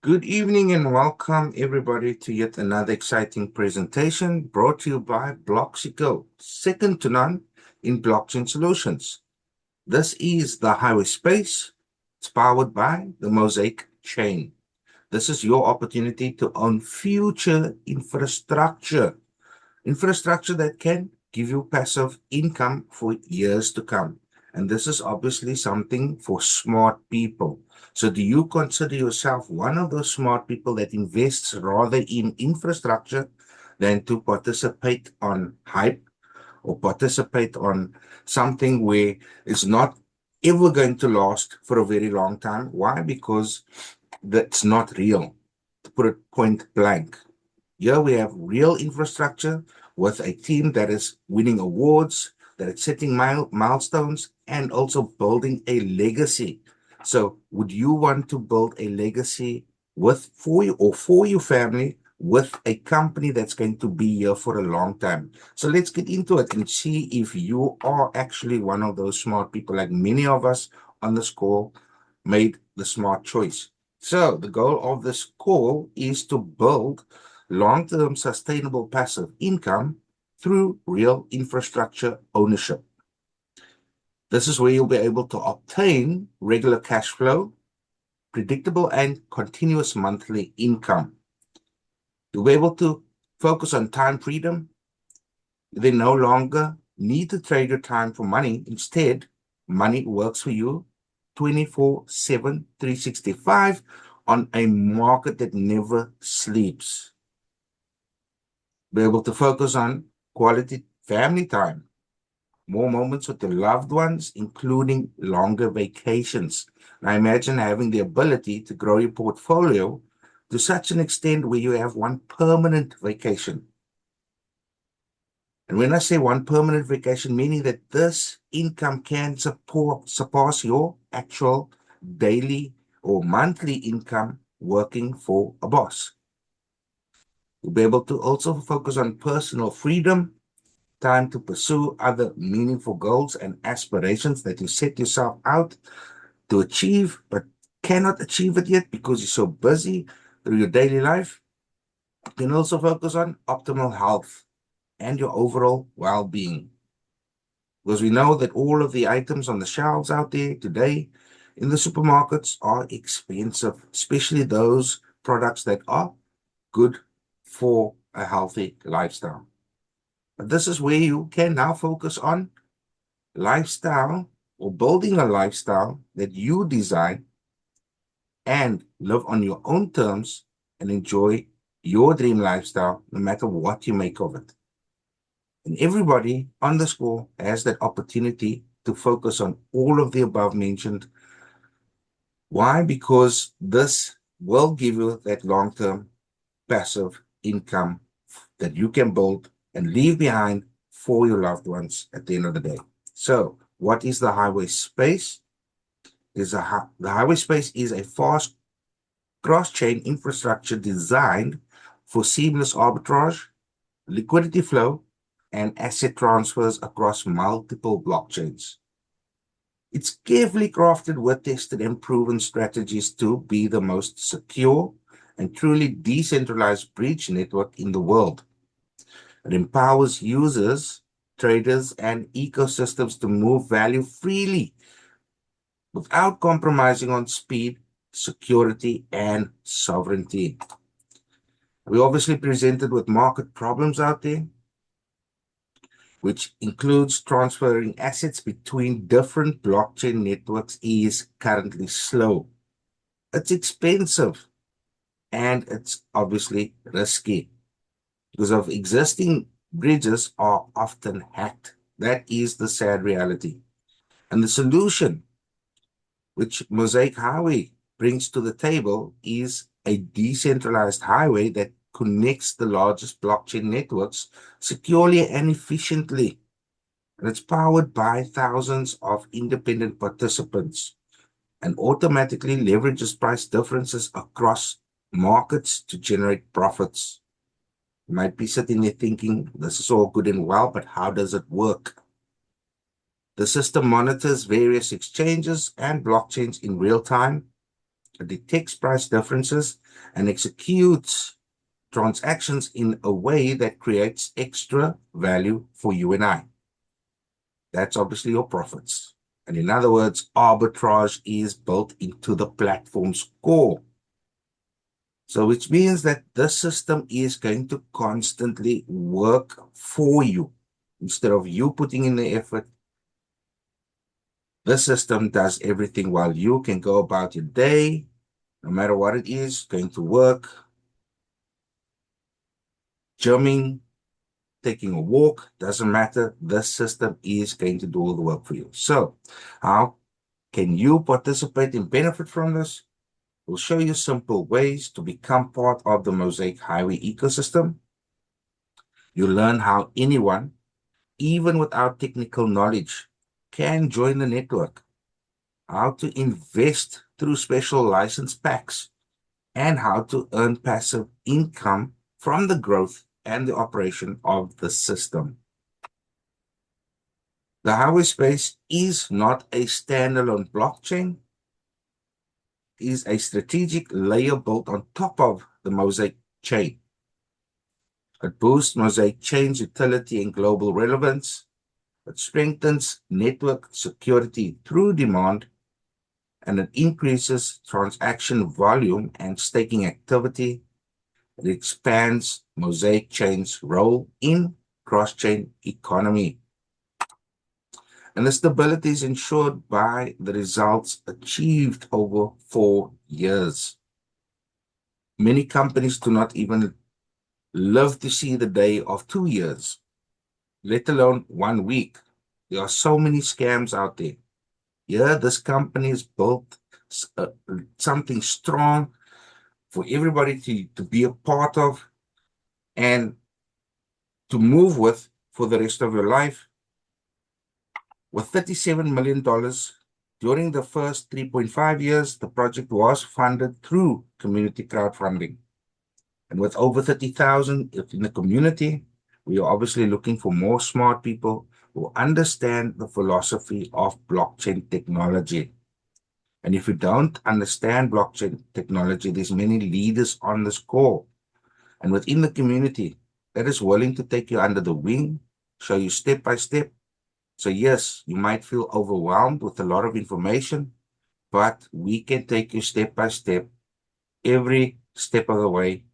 Good evening and welcome everybody to yet another exciting presentation brought to you by Bloxico, second to none in blockchain solutions. This is the Highway Space. It's powered by the Mosaic chain. This is your opportunity to own future infrastructure that can give you passive income for years to come. And this is obviously something for smart people. So, do you consider yourself one of those smart people that invests rather in infrastructure than to participate on hype or participate on something where it's not ever going to last for a very long time? Why? Because that's not real, to put it point blank. Here we have real infrastructure with a team that is winning awards, that is setting milestones, and also building a legacy. So, would you want to build a legacy with for you or for your family with a company that's going to be here for a long time? So, let's get into it and see if you are actually one of those smart people, like many of us on this call made the smart choice. So, the goal of this call is to build long-term sustainable passive income through real infrastructure ownership. This is where you'll be able to obtain regular cash flow, predictable and continuous monthly income. You'll be able to focus on time freedom. They no longer need to trade your time for money. Instead, money works for you 24/7, 365 on a market that never sleeps. Be able to focus on quality family time, more moments with your loved ones, including longer vacations. And I imagine having the ability to grow your portfolio to such an extent where you have one permanent vacation. And when I say one permanent vacation, meaning that this income can surpass your actual daily or monthly income working for a boss. You'll be able to also focus on personal freedom, time to pursue other meaningful goals and aspirations that you set yourself out to achieve, but cannot achieve it yet because you're so busy through your daily life. You can also focus on optimal health and your overall well being. Because we know that all of the items on the shelves out there today in the supermarkets are expensive, especially those products that are good for a healthy lifestyle. But this is where you can now focus on lifestyle or building a lifestyle that you design and live on your own terms and enjoy your dream lifestyle no matter what you make of it. And everybody on the school has that opportunity to focus on all of the above mentioned. Why? Because this will give you that long term passive income that you can build and leave behind for your loved ones at the end of the day. So, what is the highway space? The highway space is a fast cross-chain infrastructure designed for seamless arbitrage, liquidity flow, and asset transfers across multiple blockchains. It's carefully crafted with tested and proven strategies to be the most secure and truly decentralized bridge network in the world. It empowers users, traders, and ecosystems to move value freely without compromising on speed, security, and sovereignty. We obviously presented with market problems out there, which includes transferring assets between different blockchain networks is currently slow. It's expensive and it's obviously risky because of existing bridges are often hacked. That is the sad reality. And the solution which Mosaic Highway brings to the table is a decentralized highway that connects the largest blockchain networks securely and efficiently. And it's powered by thousands of independent participants and automatically leverages price differences across markets to generate profits. You might be sitting there thinking, this is all good and well, but how does it work? The system monitors various exchanges and blockchains in real time, It detects price differences and executes transactions in a way that creates extra value for you and I. That's obviously your profits. And in other words, arbitrage is built into the platform's core. So which means that this system is going to constantly work for you. Instead of you putting in the effort, this system does everything while you can go about your day, no matter what it is, going to work, gymming, taking a walk, doesn't matter. This system is going to do all the work for you. So how can you participate and benefit from this? We'll show you simple ways to become part of the Mosaic Highway ecosystem. You'll learn how anyone, even without technical knowledge, can join the network, how to invest through special license packs, and how to earn passive income from the growth and the operation of the system. The highway space is not a standalone blockchain, it is a strategic layer built on top of the Mosaic chain. It boosts Mosaic chain's utility and global relevance. It strengthens network security through demand, and it increases transaction volume and staking activity. It expands Mosaic chain's role in cross-chain economy. And the stability is ensured by the results achieved over 4 years. Many companies do not even live to see the day of 2 years, let alone 1 week. There are so many scams out there. Yeah, this company has built something strong for everybody to be a part of and to move with for the rest of your life. With $37 million during the first 3.5 years, the project was funded through community crowdfunding. And with over 30,000 in the community, we are obviously looking for more smart people who understand the philosophy of blockchain technology. And if you don't understand blockchain technology, there's many leaders on this call and within the community that is willing to take you under the wing, show you step by step. So yes, you might feel overwhelmed with a lot of information, but we can take you step by step, every step of the way,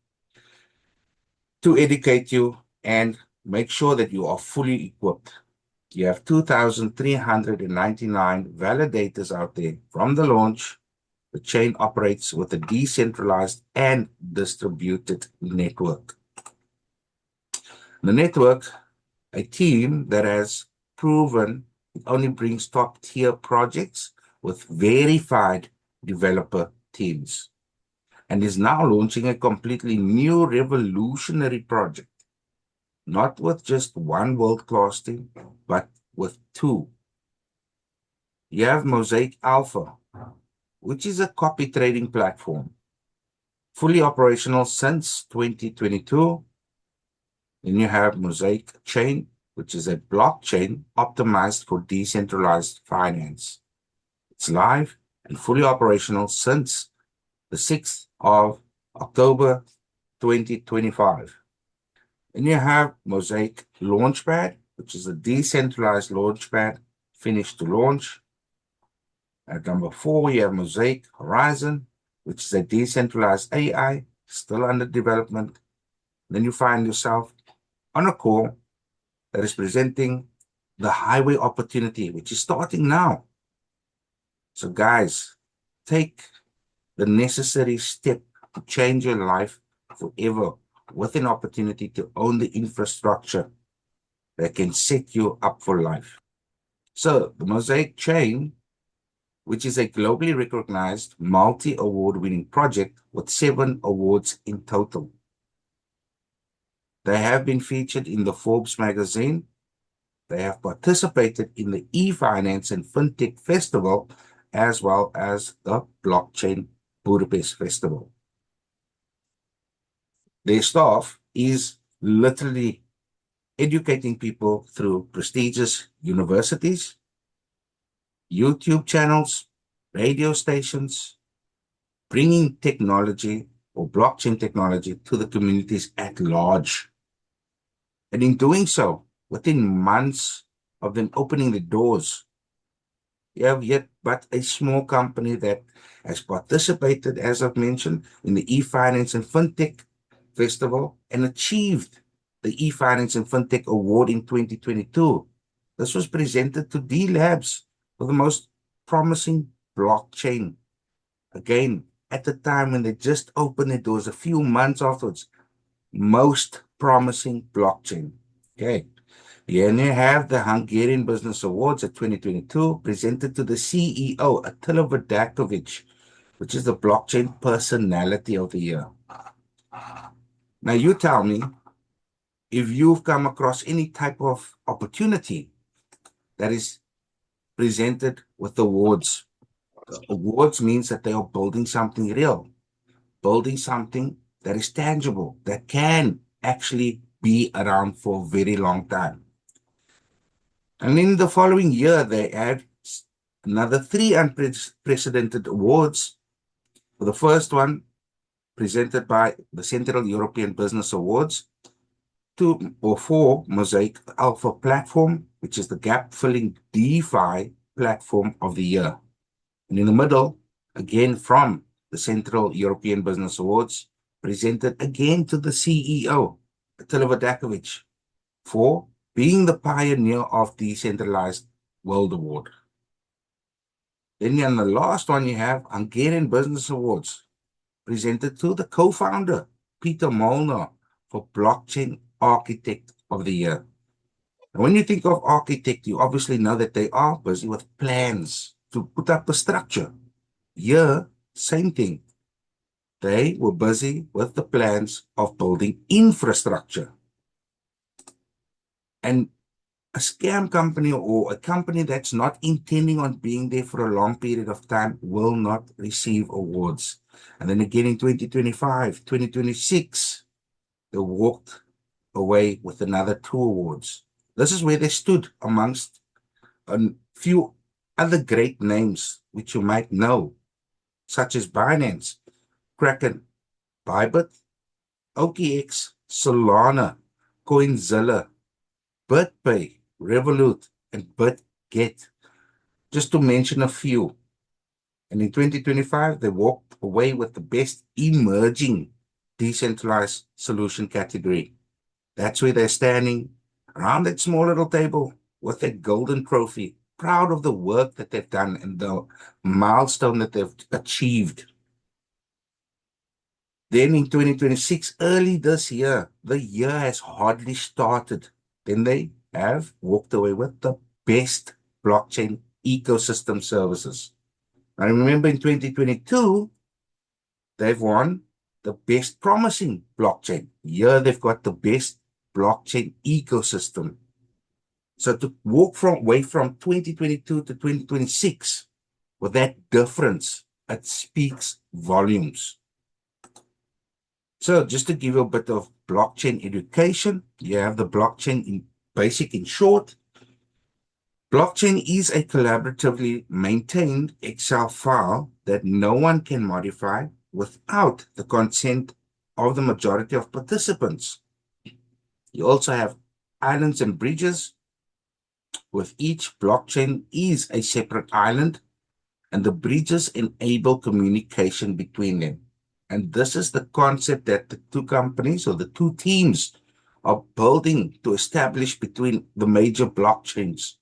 to educate you and make sure that you are fully equipped. You have 2,399 validators out there from the launch. The chain operates with a decentralized and distributed network. The network, a team that has proven it only brings top-tier projects with verified developer teams, and is now launching a completely new revolutionary project, not with just one world-class team, but with two. You have Mosaic Alpha, which is a copy trading platform, fully operational since 2022. Then you have Mosaic Chain, which is a blockchain optimized for decentralized finance. It's live and fully operational since the 6th of October 2025. And you have Mosaic Launchpad, which is a decentralized launchpad finished to launch. At number 4, you have Mosaic Horizon, which is a decentralized AI, still under development. Then you find yourself on a call that is presenting the highway opportunity, which is starting now. So guys, take the necessary step to change your life forever with an opportunity to own the infrastructure that can set you up for life. So the Mosaic Chain, which is a globally recognized multi-award winning project with 7 awards in total. They have been featured in the Forbes magazine. They have participated in the eFinance and FinTech Festival, as well as the Blockchain Budapest Festival. Their staff is literally educating people through prestigious universities, YouTube channels, radio stations, bringing technology or blockchain technology to the communities at large. And in doing so, within months of them opening the doors, you have yet but a small company that has participated, as I've mentioned, in the eFinance and FinTech Festival and achieved the eFinance and FinTech Award in 2022. This was presented to D Labs for the most promising blockchain. Again, at the time when they just opened the doors, a few months afterwards, most promising blockchain. Okay. Here you have the Hungarian Business Awards at 2022 presented to the CEO, Attila Vadakovic, which is the blockchain personality of the year. Now you tell me if you've come across any type of opportunity that is presented with awards. Awards means that they are building something real, building something that is tangible, that can actually be around for a very long time. And in the following year, they had another 3 unprecedented awards. The first one presented by the Central European Business Awards, 2 or 4 Mosaic Alpha Platform, which is the gap-filling DeFi platform of the year. And in the middle, again from the Central European Business Awards, presented again to the CEO, Attila Vadakovic, for being the pioneer of decentralized world award. Then in the last one, you have Hungarian Business Awards, presented to the co-founder, Peter Molnar, for Blockchain Architect of the Year. And when you think of architect, you obviously know that they are busy with plans to put up a structure. Here, same thing. They were busy with the plans of building infrastructure. And a scam company or a company that's not intending on being there for a long period of time will not receive awards. And then again in 2025, 2026, they walked away with another 2 awards. This is where they stood amongst a few other great names which you might know, such as Binance, Kraken, Bybit, OKX, Solana, Coinzilla, BitPay, Revolut, and BitGet, just to mention a few. And in 2025, they walked away with the best emerging decentralized solution category. That's where they're standing around that small little table with a golden trophy, proud of the work that they've done and the milestone that they've achieved. Then in 2026, early this year, the year has hardly started. Then they have walked away with the best blockchain ecosystem services. I remember in 2022, they've won the best promising blockchain. Here they've got the best blockchain ecosystem. So to walk away from 2022 to 2026 with that difference, it speaks volumes. So just to give you a bit of blockchain education, you have the blockchain in basic in short. Blockchain is a collaboratively maintained Excel file that no one can modify without the consent of the majority of participants. You also have islands and bridges, with each blockchain is a separate island, and the bridges enable communication between them. And this is the concept that the 2 companies or the 2 teams are building to establish between the major blockchains.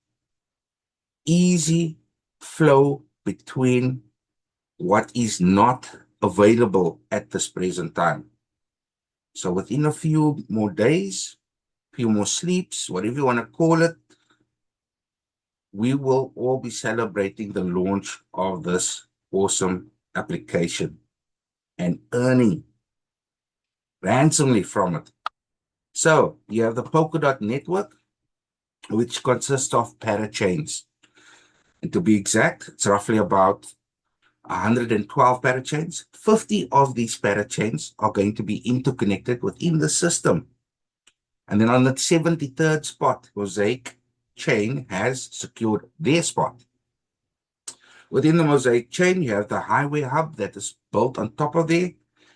Easy flow between what is not available at this present time. So within a few more days, few more sleeps, whatever you want to call it, we will all be celebrating the launch of this awesome application and earning ransomly from it. So you have the Polkadot network, which consists of parachains. And to be exact, it's roughly about 112 parachains. 50 of these parachains are going to be interconnected within the system. And then on the 73rd spot, Mosaic Chain has secured their spot. Within the Mosaic chain, you have the highway hub that is built on top of there,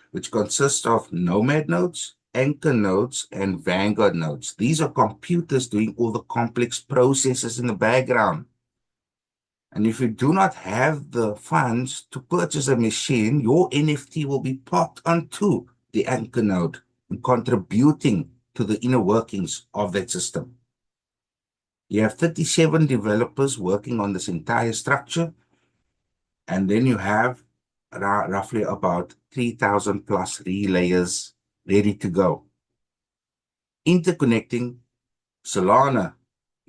which consists of nomad nodes, anchor nodes, and vanguard nodes. These are computers doing all the complex processes in the background. And if you do not have the funds to purchase a machine, your NFT will be popped onto the anchor node and contributing to the inner workings of that system. You have 37 developers working on this entire structure, and then you have roughly about 3,000 plus relayers ready to go. Interconnecting Solana,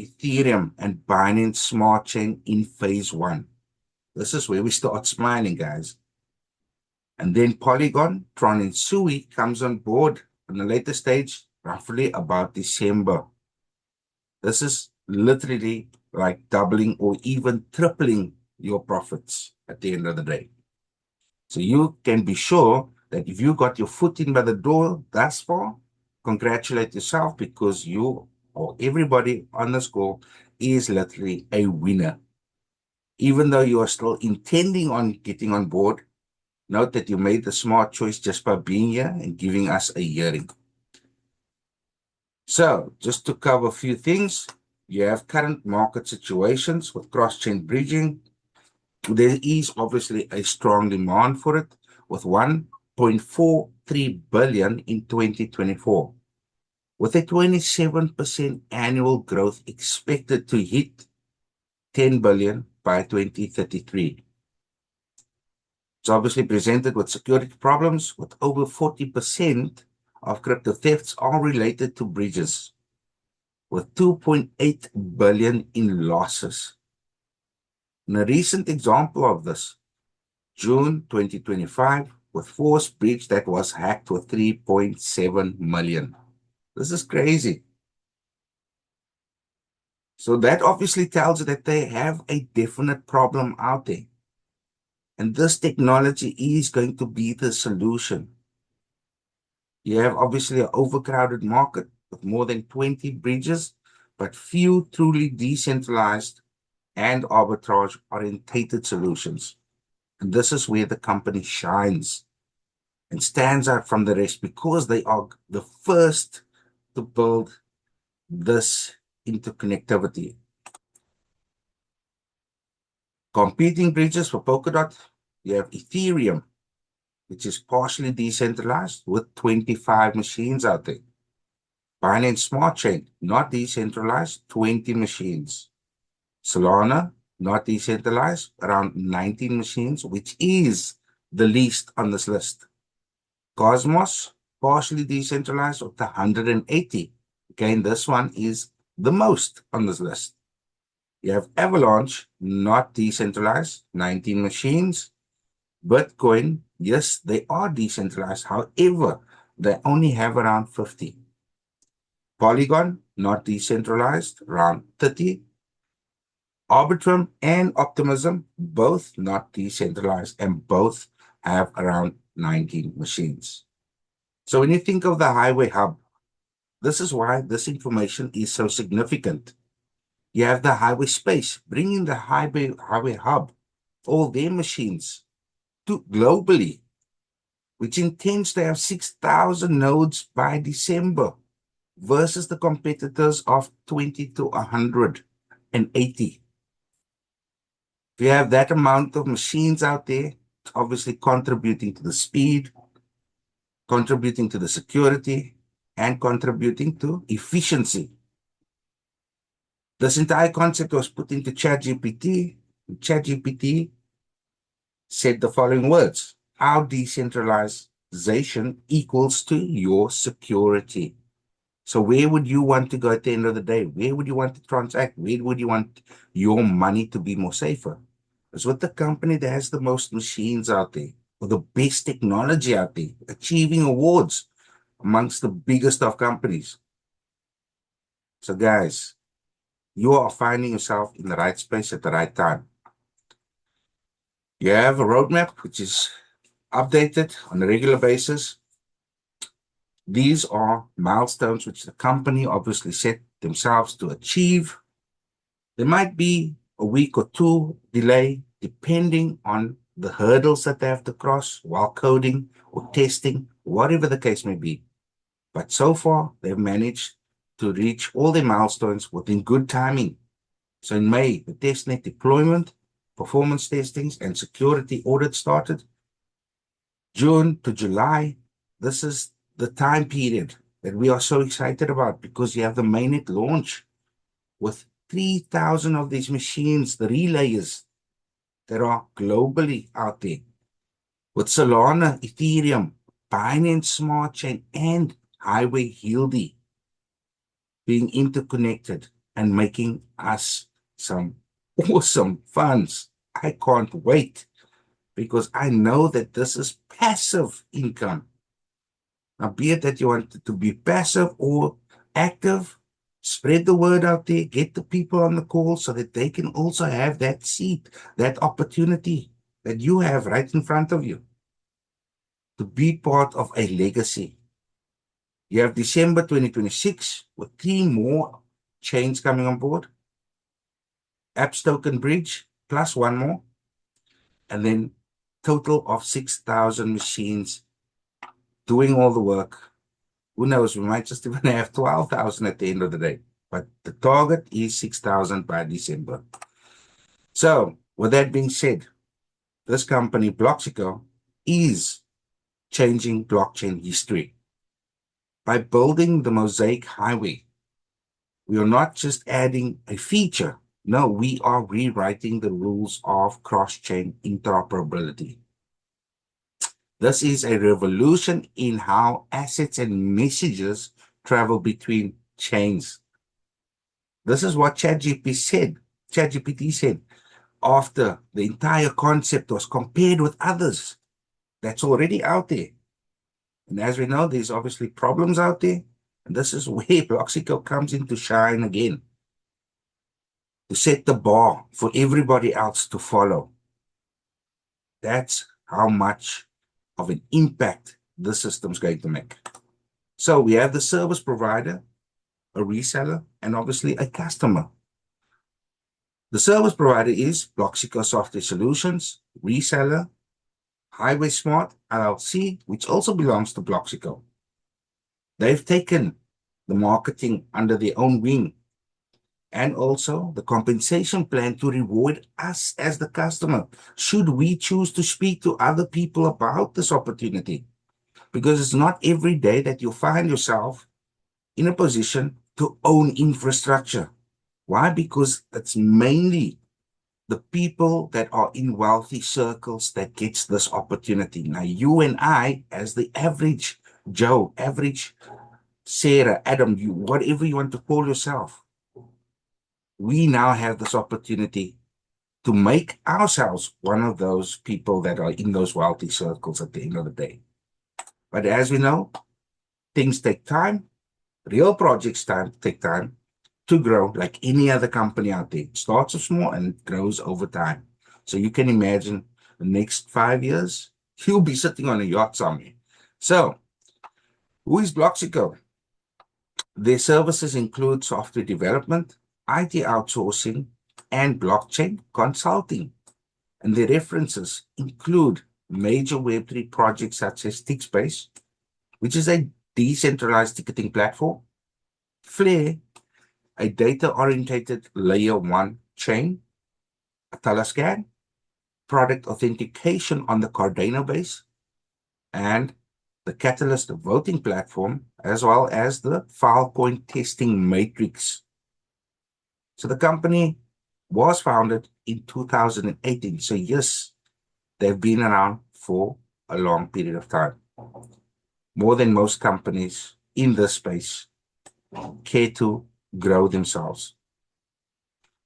Ethereum, and Binance Smart Chain in phase 1. This is where we start smiling, guys. And then Polygon, Tron, and Sui comes on board in a later stage, roughly about December. This is literally like doubling or even tripling your profits at the end of the day. So you can be sure that if you got your foot in by the door thus far, congratulate yourself, because you or everybody on this call is literally a winner. Even though you are still intending on getting on board, note that you made the smart choice just by being here and giving us a hearing. So just to cover a few things, you have current market situations with cross-chain bridging. There is obviously a strong demand for it, with 1.43 billion in 2024, with a 27% annual growth expected to hit 10 billion by 2033. It's obviously presented with security problems, with over 40% of crypto thefts are related to bridges, with 2.8 billion in losses. And a recent example of this, June 2025, with Force Bridge that was hacked with 3.7 million. This is crazy. So that obviously tells you that they have a definite problem out there. And this technology is going to be the solution. You have obviously an overcrowded market with more than 20 bridges, but few truly decentralized and arbitrage-orientated solutions. And this is where the company shines and stands out from the rest, because they are the first to build this interconnectivity. Competing bridges for Polkadot, you have Ethereum, which is partially decentralized with 25 machines out there. Binance Smart Chain, not decentralized, 20 machines. Solana, not decentralized, around 19 machines, which is the least on this list. Cosmos, partially decentralized, with 180. Again, this one is the most on this list. You have Avalanche, not decentralized, 19 machines. Bitcoin, yes, they are decentralized. However, they only have around 50. Polygon, not decentralized, around 30. Arbitrum and Optimism, both not decentralized, and both have around 19 machines. So when you think of the Highway Hub, this is why this information is so significant. You have the Highway Space, bringing the Highway Hub, all their machines, to globally, which intends to have 6,000 nodes by December versus the competitors of 20 to 180. If you have that amount of machines out there, it's obviously contributing to the speed, contributing to the security, and contributing to efficiency. This entire concept was put into ChatGPT. ChatGPT said the following words: how decentralization equals to your security. So where would you want to go at the end of the day? Where would you want to transact? Where would you want your money to be more safer? It's with the company that has the most machines out there, or the best technology out there, achieving awards amongst the biggest of companies. So guys, you are finding yourself in the right space at the right time. You have a roadmap which is updated on a regular basis. These are milestones which the company obviously set themselves to achieve. There might be a week or two delay depending on the hurdles that they have to cross while coding or testing, whatever the case may be. But so far, they've managed to reach all their milestones within good timing. So in May, the testnet deployment, performance testings, and security audit started. June to July, this is the time period that we are so excited about because you have the mainnet launch with 3,000 of these machines, the relayers that are globally out there, with Solana, Ethereum, Binance Smart Chain, and Highway Hildy being interconnected and making us some awesome funds. I can't wait because I know that this is passive income. Now, be it that you want it to be passive or active, spread the word out there, get the people on the call so that they can also have that seat, that opportunity that you have right in front of you to be part of a legacy. You have December 2026 with 3 more chains coming on board. Apps Token Bridge plus 1 more. And then total of 6,000 machines doing all the work. Who knows, we might just even have 12,000 at the end of the day. But the target is 6,000 by December. So, with that being said, this company, Bloxico, is changing blockchain history. By building the Mosaic Highway, we are not just adding a feature. No, we are rewriting the rules of cross-chain interoperability. This is a revolution in how assets and messages travel between chains. This is what ChatGPT said after the entire concept was compared with others that's already out there. And as we know, there's obviously problems out there. And this is where Bloxico comes in to shine again, to set the bar for everybody else to follow. That's how much of an impact this system's going to make. So we have the service provider, a reseller, and obviously a customer. The service provider is Bloxico Software Solutions, reseller, Highway Smart LLC, which also belongs to Bloxico. They've taken the marketing under their own wing and also the compensation plan to reward us as the customer, should we choose to speak to other people about this opportunity. Because it's not every day that you find yourself in a position to own infrastructure. Why? Because it's mainly the people that are in wealthy circles that gets this opportunity. Now, you and I, as the average Joe, average Sarah, Adam, you, whatever you want to call yourself, we now have this opportunity to make ourselves one of those people that are in those wealthy circles at the end of the day. But as we know, things take time. Real projects take time to grow, like any other company out there. It starts off small and it grows over time. So you can imagine the next 5 years, you'll be sitting on a yacht somewhere. So, who is Bloxico? Their services include software development, IT outsourcing, and blockchain consulting. And their references include major Web3 projects such as TickSpace, which is a decentralized ticketing platform, Flare, a data-oriented layer 1 chain, Atalascan, product authentication on the Cardano base, and the Catalyst voting platform, as well as the Filecoin testing matrix. So the company was founded in 2018. So yes, they've been around for a long period of time. More than most companies in this space care to grow themselves.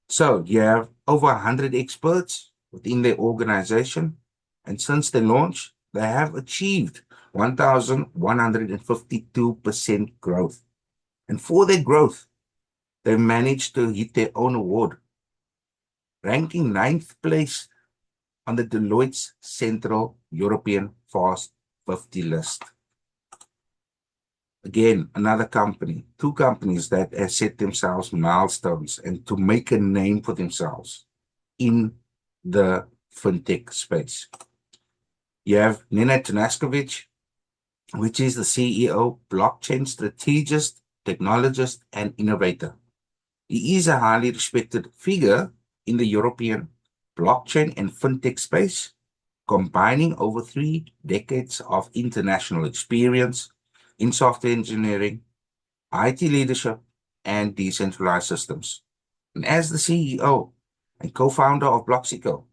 So you have over 100 experts within their organization. And since the launch, they have achieved 1,152% growth. And for their growth, they managed to hit their own award, ranking 9th place on the Deloitte's Central European Fast 50 list. Again, another company, 2 companies that have set themselves milestones and to make a name for themselves in the fintech space. You have Nenad Tanaskovic, which is the CEO, blockchain strategist, technologist, and innovator. He is a highly respected figure in the European blockchain and fintech space, combining over 3 decades of international experience in software engineering, IT leadership, and decentralized systems. And as the CEO and co-founder of Bloxico,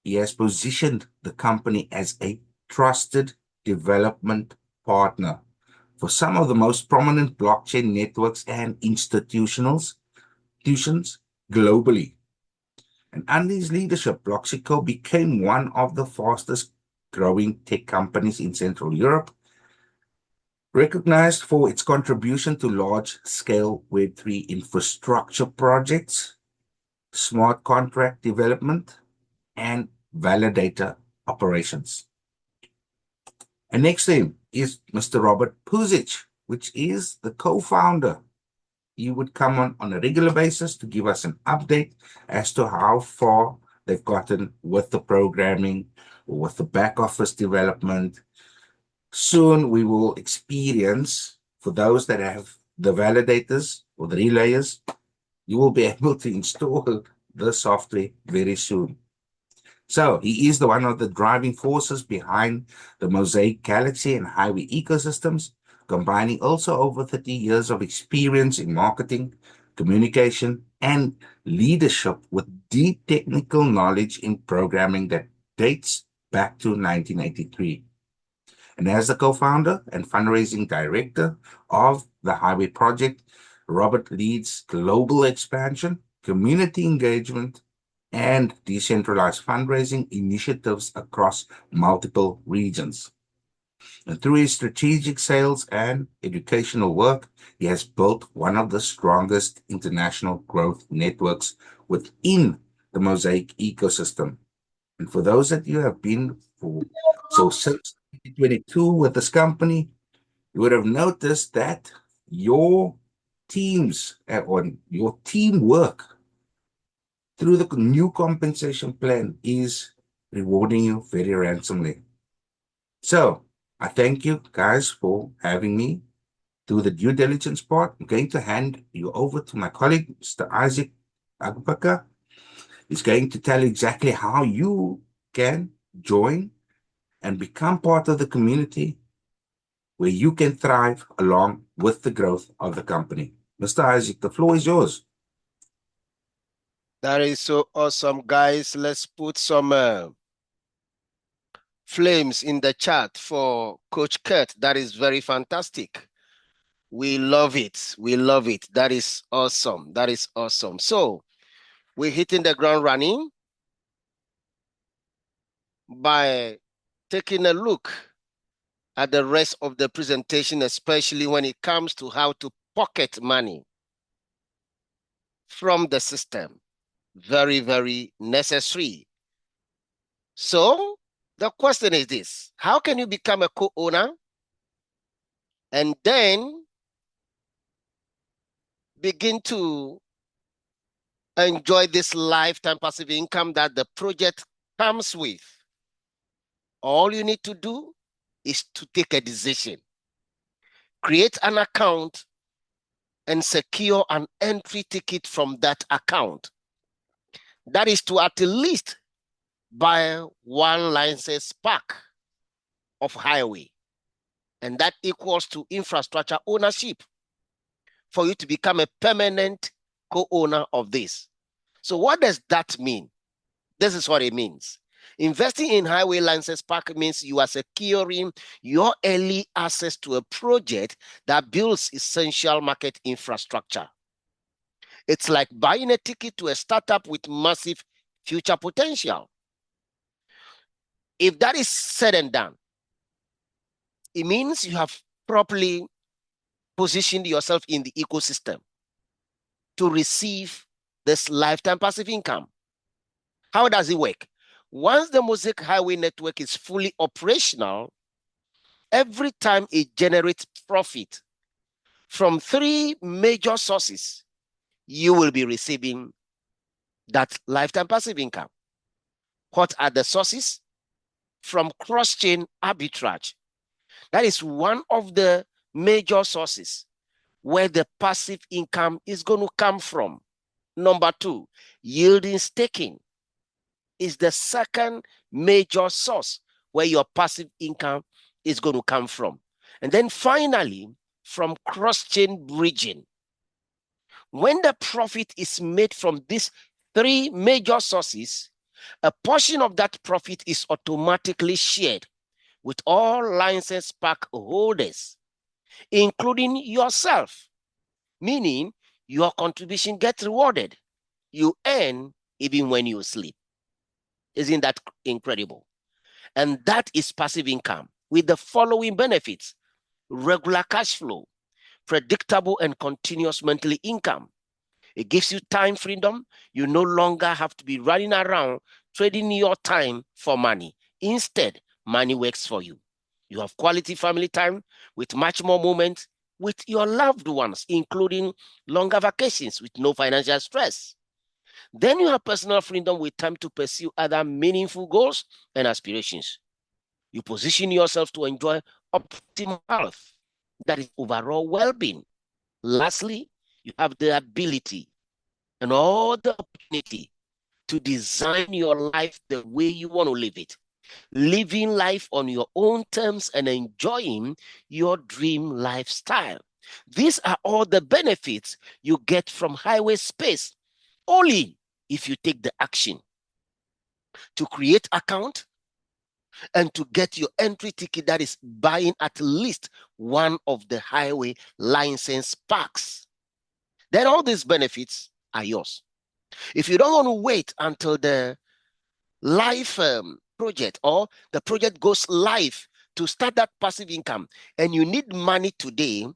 he has positioned the company as a trusted development partner for some of the most prominent blockchain networks and institutions globally. And under his leadership, Bloxico became one of the fastest growing tech companies in Central Europe, recognized for its contribution to large-scale Web3 infrastructure projects, smart contract development, and validator operations. And next to him is Mr. Robert Puzic, which is the co-founder. He would come on a regular basis to give us an update as to how far they've gotten with the programming, or with the back office development. Soon we will experience, for those that have the validators or the relayers, you will be able to install the software very soon. So he is one of the driving forces behind the Mosaic Galaxy and Highway ecosystems, combining also over 30 years of experience in marketing, communication, and leadership with deep technical knowledge in programming that dates back to 1983. And as the co-founder and fundraising director of the Highway Project, Robert leads global expansion, community engagement, and decentralized fundraising initiatives across multiple regions. And through his strategic sales and educational work, he has built one of the strongest international growth networks within the Mosaic ecosystem. And for those that you have been since 2022 with this company, you would have noticed that your teams or your teamwork through the new compensation plan is rewarding you very handsomely. So I thank you guys for having me do the due diligence part. I'm going to hand you over to my colleague, Mr. Isaac Agbaka. He's going to tell you exactly how you can join and become part of the community where you can thrive along with the growth of the company. Mr. Isaac, the floor is yours. That is so awesome, guys. Let's put some flames in the chat for Coach Kurt. That is very fantastic. We love it. We love it. That is awesome. That is awesome. So we're hitting the ground running by taking a look at the rest of the presentation, especially when it comes to how to pocket money from the system. Very, very necessary. So the question is this: how can you become a co-owner and then begin to enjoy this lifetime passive income that the project comes with? All you need to do is to take a decision, create an account, and secure an entry ticket from that account. That is to at least buy one license pack of highway. And that equals to infrastructure ownership for you to become a permanent co-owner of this. So what does that mean? This is what it means. Investing in highway license pack means you are securing your early access to a project that builds essential market infrastructure. It's like buying a ticket to a startup with massive future potential. If that is said and done, it means you have properly positioned yourself in the ecosystem to receive this lifetime passive income. How does it work? Once the Mosaic Highway network is fully operational, every time it generates profit from 3 major sources, you will be receiving that lifetime passive income. What are the sources? From cross-chain arbitrage. That is one of the major sources where the passive income is going to come from. Number two, yielding staking is the second major source where your passive income is going to come from. And then finally, from cross-chain bridging. When the profit is made from these three major sources, a portion of that profit is automatically shared with all license pack holders, including yourself, meaning your contribution gets rewarded. You earn even when you sleep. Isn't that incredible? And that is passive income with the following benefits: regular cash flow, predictable and continuous monthly income. It gives you time freedom. You no longer have to be running around trading your time for money. Instead, money works for you. You have quality family time with much more moments with your loved ones, including longer vacations with no financial stress. Then you have personal freedom with time to pursue other meaningful goals and aspirations. You position yourself to enjoy optimal health, that is overall well-being. Lastly, you have the ability and all the opportunity to design your life the way you want to live it, living life on your own terms and enjoying your dream lifestyle. These are all the benefits you get from highway space, only if you take the action to create account and to get your entry ticket, that is buying at least one of the highway license packs. Then all these benefits are yours. If you don't want to wait until the live project or the project goes live to start that passive income and you need money today,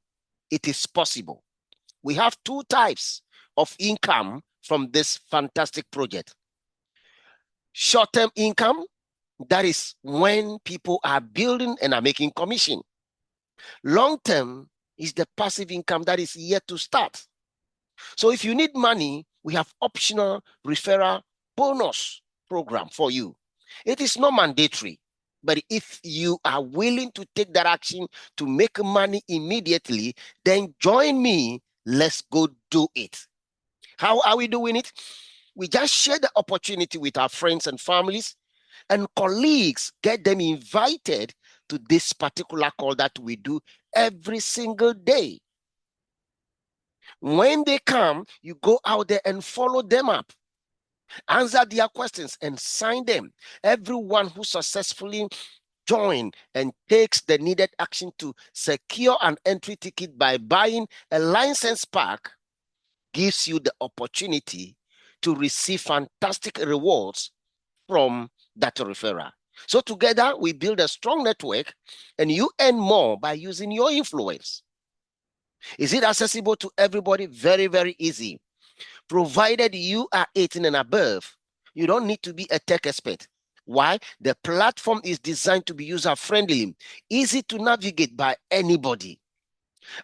it is possible. We have two types of income from this fantastic project. Short-term income, that is when people are building and are making commission. Long-term is the passive income that is yet to start. So if you need money, we have optional referral bonus program for you. It is not mandatory, but if you are willing to take that action to make money immediately, then join me. Let's go do it. How are we doing it? We just share the opportunity with our friends and families and colleagues, get them invited to this particular call that we do every single day. When they come, you go out there and follow them up, answer their questions and sign them. Everyone who successfully joins and takes the needed action to secure an entry ticket by buying a license pack gives you the opportunity to receive fantastic rewards from that referral. So together we build a strong network and you earn more by using your influence. Is it accessible to everybody? Very, very easy. Provided you are 18 and above, you don't need to be a tech expert. Why? The platform is designed to be user-friendly, easy to navigate by anybody.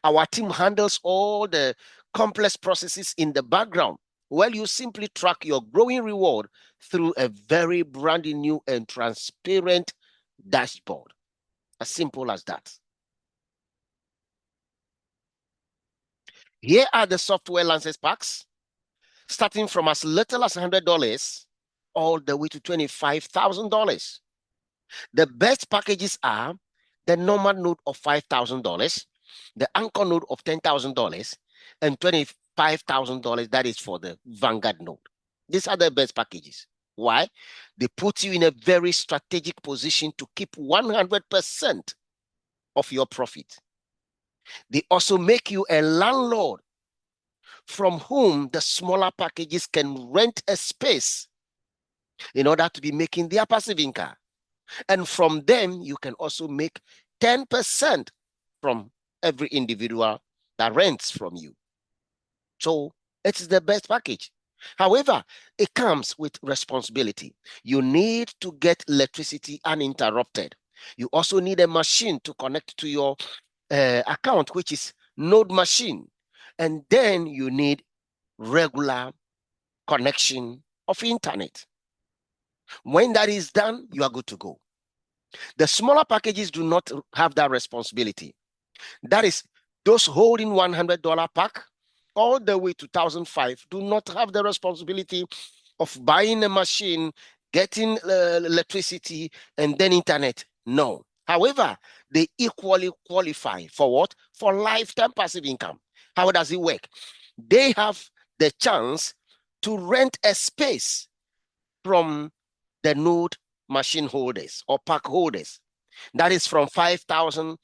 Our team handles all the complex processes in the background, while you simply track your growing reward through a very brand new and transparent dashboard. As simple as that. Here are the software license packs, starting from as little as $100 all the way to $25,000. The best packages are the normal node of $5,000, the anchor node of $10,000, and $25,000 that is for the Vanguard node. These are the best packages. Why? They put you in a very strategic position to keep 100% of your profit. They also make you a landlord from whom the smaller packages can rent a space in order to be making their passive income. And from them, you can also make 10% from every individual that rents from you. So it's the best package. However, it comes with responsibility. You need to get electricity uninterrupted. You also need a machine to connect to your account, which is Node machine. And then you need regular connection of internet. When that is done, you are good to go. The smaller packages do not have that responsibility. That is, those holding $100 pack all the way to 1,005 do not have the responsibility of buying a machine, getting electricity, and then internet. No. However, they equally qualify for what? For lifetime passive income. How does it work? They have the chance to rent a space from the node machine holders or pack holders. That is from 5,000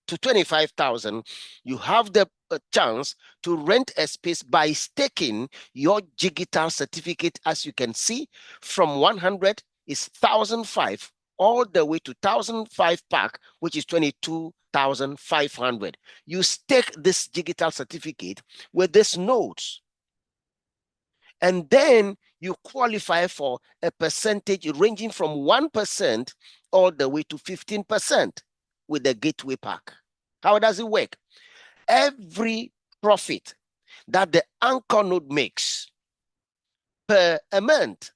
to 25,000. You have the chance to rent a space by staking your digital certificate. As you can see, from 100 is 1,005 all the way to 1,005 pack, which is 22,500. You stake this digital certificate with these nodes, and then you qualify for a percentage ranging from 1% all the way to 15% with the gateway pack. How does it work? Every profit that the anchor node makes per a month,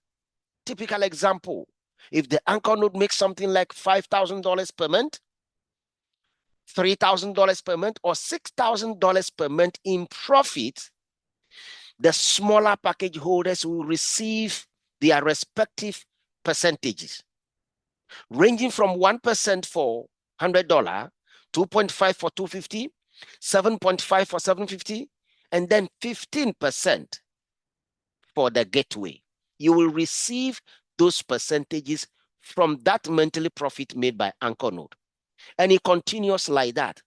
typical example, if the anchor node makes something like $5,000 per month, $3,000 per month, or $6,000 per month in profit, the smaller package holders will receive their respective percentages, ranging from 1% for $100, 2.5 for $250, 7.5 for $750, and then 15% for the gateway. You will receive those percentages from that monthly profit made by anchor node. And it continues like that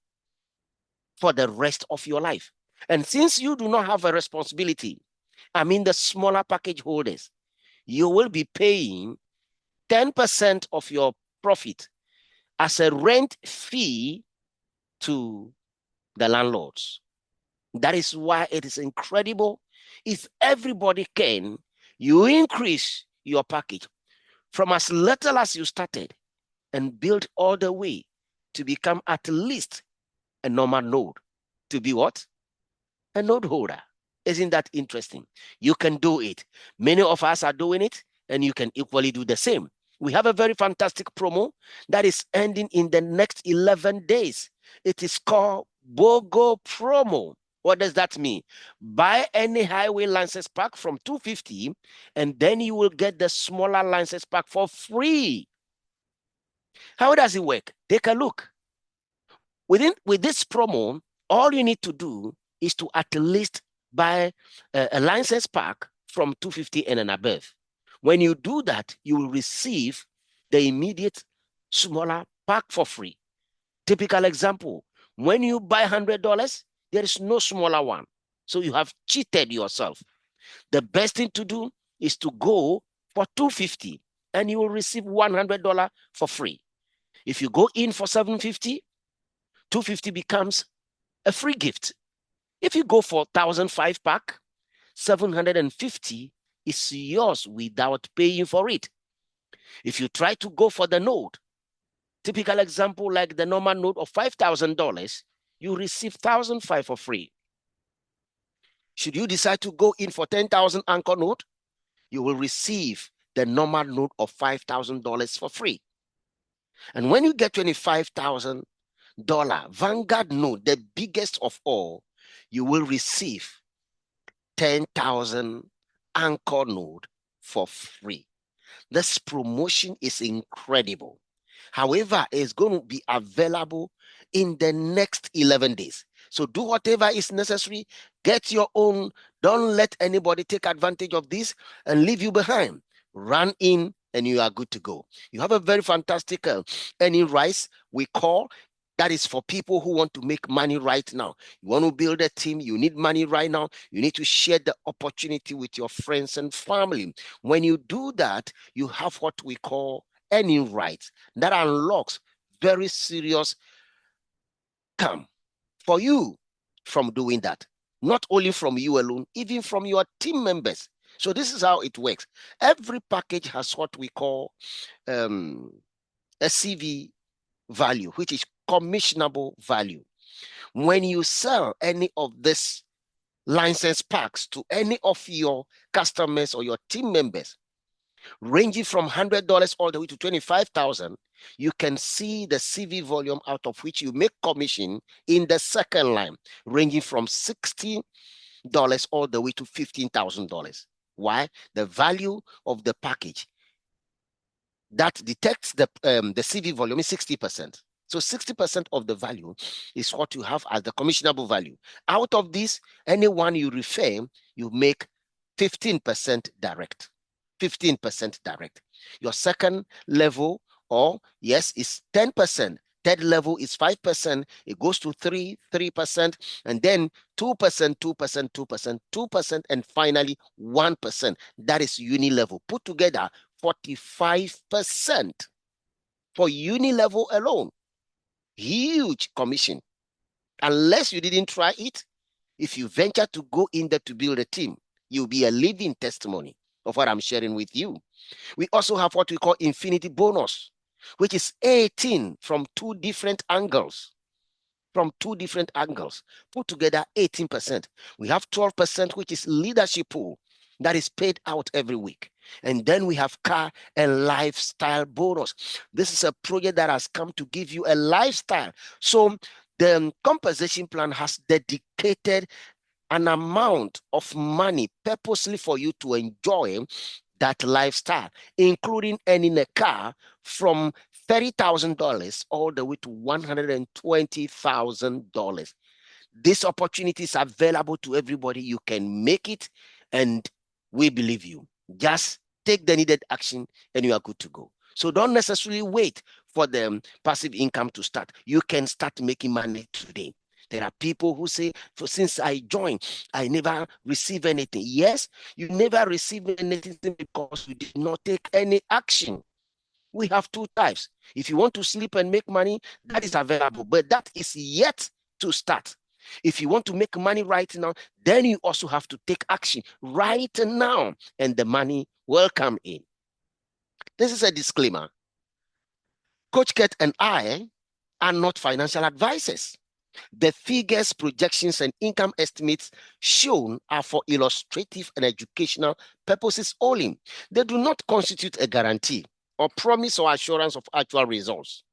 for the rest of your life. And since you do not have a responsibility, I mean the smaller package holders, you will be paying 10% of your profit as a rent fee to the landlords. That is why it is incredible. If everybody can, you increase your package from as little as you started and build all the way to become at least a normal node. To be what? A node holder. Isn't that interesting? You can do it. Many of us are doing it, and you can equally do the same. We have a very fantastic promo that is ending in the next 11 days. It is called BOGO promo. What does that mean? Buy any highway license pack from $250, and then you will get the smaller license pack for free. How does it work? Take a look. With this promo, all you need to do is to at least buy a license pack from $250 and above. When you do that, you will receive the immediate smaller pack for free. Typical example, when you buy $100, there is no smaller one. So you have cheated yourself. The best thing to do is to go for $250 and you will receive $100 for free. If you go in for $750, $250 becomes a free gift. If you go for 1,005 pack, $750 is yours without paying for it. If you try to go for the node, typical example like the normal node of $5,000, you receive 1,005 for free. Should you decide to go in for 10,000 anchor node, you will receive the normal node of $5,000 for free. And when you get $25,000 Vanguard node, the biggest of all, you will receive 10,000 anchor node for free. This promotion is incredible. However, it's going to be available in the next 11 days. So do whatever is necessary. Get your own. Don't let anybody take advantage of this and leave you behind. Run in and you are good to go. You have a very fantastic earning rise we call. That is for people who want to make money right now. You want to build a team, you need money right now. You need to share the opportunity with your friends and family. When you do that, you have what we call earning rights that unlocks very serious income for you from doing that. Not only from you alone, even from your team members. So this is how it works. Every package has what we call a CV value, which is commissionable value. When you sell any of these license packs to any of your customers or your team members, ranging from $100 all the way to $25,000, you can see the CV volume out of which you make commission in the second line, ranging from $60 all the way to $15,000. Why? The value of the package that detects the CV volume is 60%. So 60% of the value is what you have as the commissionable value. Out of this, anyone you refer, you make 15% direct. 15% direct. Your second level, or yes, is 10%. Third level is 5%. It goes to 3%, and then 2%, 2%, 2%, 2%, and finally 1%. That is uni level. Put together 45% for uni level alone. Huge commission. Unless you didn't try it, if you venture to go in there to build a team, you'll be a living testimony of what I'm sharing with you. We also have what we call infinity bonus, which is 18 from two different angles. From two different angles, put together 18%. We have 12%, which is leadership pool that is paid out every week. And then we have car and lifestyle bonus. This is a project that has come to give you a lifestyle. So the compensation plan has dedicated an amount of money purposely for you to enjoy that lifestyle, including earning a car from $30,000 all the way to $120,000. This opportunity is available to everybody. You can make it, and we believe you. Just take the needed action and you are good to go. So don't necessarily wait for the passive income to start. You can start making money today. There are people who say, since I joined, I never receive anything. Yes, you never receive anything because you did not take any action. We have two types. If you want to sleep and make money, that is available, but that is yet to start. If you want to make money right now, then you also have to take action right now, and the money will come in. This is a disclaimer. Coach Kurt and I are not financial advisors. The figures, projections, and income estimates shown are for illustrative and educational purposes only. They do not constitute a guarantee or promise or assurance of actual results.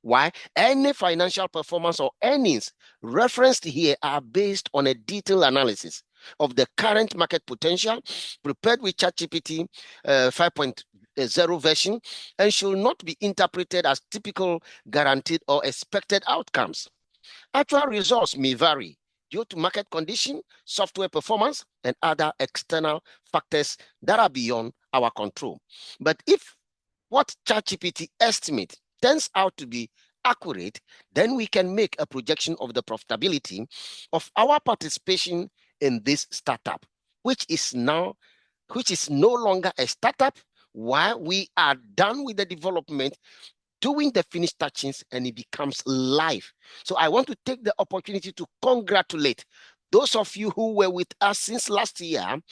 Why? Any financial performance or earnings referenced here are based on a detailed analysis of the current market potential prepared with ChatGPT 5.0 version and should not be interpreted as typical, guaranteed, or expected outcomes. Actual results may vary due to market condition, software performance, and other external factors that are beyond our control. But if what ChatGPT estimate turns out to be accurate, then we can make a projection of the profitability of our participation in this startup, which is no longer a startup while we are done with the development, doing the finished touchings, and it becomes live. So I want to take the opportunity to congratulate those of you who were with us since last year.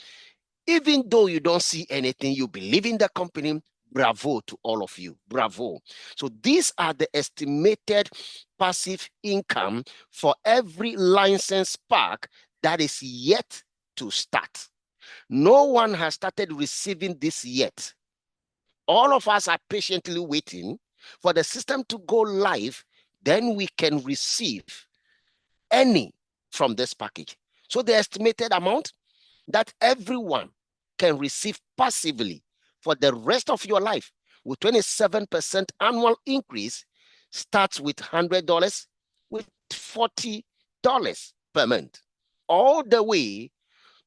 Even though you don't see anything, you believe in the company. Bravo to all of you. Bravo. So these are the estimated passive income for every licensed park that is yet to start. No one has started receiving this yet. All of us are patiently waiting for the system to go live, then we can receive any from this package. So the estimated amount that everyone can receive passively for the rest of your life with 27% annual increase starts with $100 with $40 per month, all the way